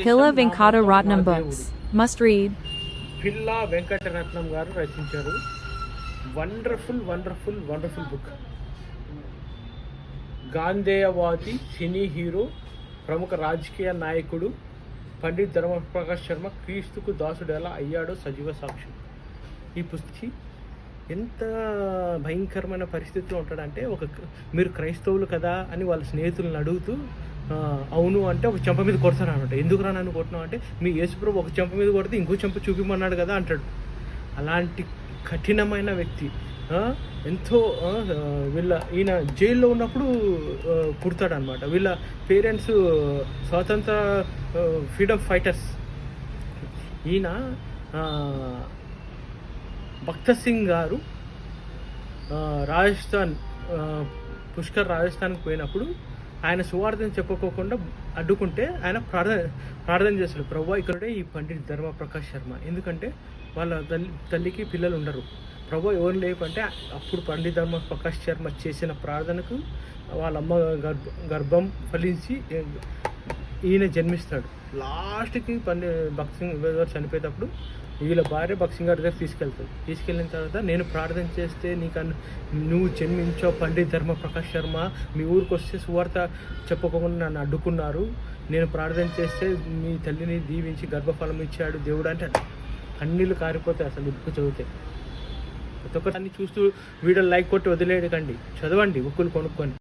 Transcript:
Pilla Venkataratnam books. Must read. పిల్లా వెంకటరత్నం గారు రచించారు. Wonderful wonderful wonderful book. గాంధేయవాది, సినీ హీరో, ప్రముఖ రాజకీయ నాయకుడు పండిత్ ధర్మప్రకాష్ శర్మ క్రీస్తుకు దాసుడు ఎలా అయ్యాడో సజీవ సాక్ష్యం. ఈ పుస్తకి ఎంత భయంకరమైన పరిస్థితిలో ఉంటాడంటే, మీరు క్రైస్తవులు కదా అని వాళ్ళ స్నేహితులను అడుగుతూ అవును అంటే ఒక చెంప మీద కొడతాడు అనమాట. ఎందుకురా నన్ను కొట్టినావు అంటే, మీ యేసుప్రభు ఒక చెంప మీద కొడితే ఇంకో చెంప చూపిమన్నాడు కదా అంటాడు. అలాంటి కఠినమైన వ్యక్తి ఎంతో ఈయన జైల్లో ఉన్నప్పుడు పుడతాడు అనమాట. వీళ్ళ పేరెంట్స్ స్వాతంత్ర ఫ్రీడమ్ ఫైటర్స్. ఈయన భక్త సింగ్ గారు రాజస్థాన్ పుష్కర్ రాజస్థాన్కి పోయినప్పుడు ఆయన సువార్తను చెప్పుకోకుండా అడ్డుకుంటే ఆయన ప్రార్థన చేశాడు, ప్రభువా ఇక్కడే ఈ పండిట్ ధర్మప్రకాష్ శర్మ, ఎందుకంటే వాళ్ళ తల్లికి పిల్లలు ఉండరు, ప్రభువా ఎవరు లేకుంటే అప్పుడు పండిట్ ధర్మప్రకాష్ శర్మ చేసిన ప్రార్థనకు వాళ్ళ అమ్మ గర్భం ఫలించి ఈయన జన్మిస్తాడు. లాస్ట్కి భక్త్ సింగ్ గారు చనిపోయేటప్పుడు వీళ్ళ భార్య భక్త్ సింగ్ గారి దగ్గర తీసుకెళ్ళిన తర్వాత, నేను ప్రార్థన చేస్తే నువ్వు జన్మించావు పండిత్ ధర్మప్రకాష్ శర్మ, మీ ఊరికి వస్తే సువార్త చెప్పుకోకుండా నన్ను అడ్డుకున్నారు, నేను ప్రార్థన చేస్తే మీ తల్లిని దీవించి గర్భఫలం ఇచ్చాడు దేవుడు అంటే కన్నీళ్ళు కారిపోతాయి అసలు బుక్ చదివితే. ప్రతి ఒక్కదాన్ని చూస్తూ వీడియో లైక్ కొట్టి వదిలేయకండి, చదవండి బుక్కులు కొనుక్కొని.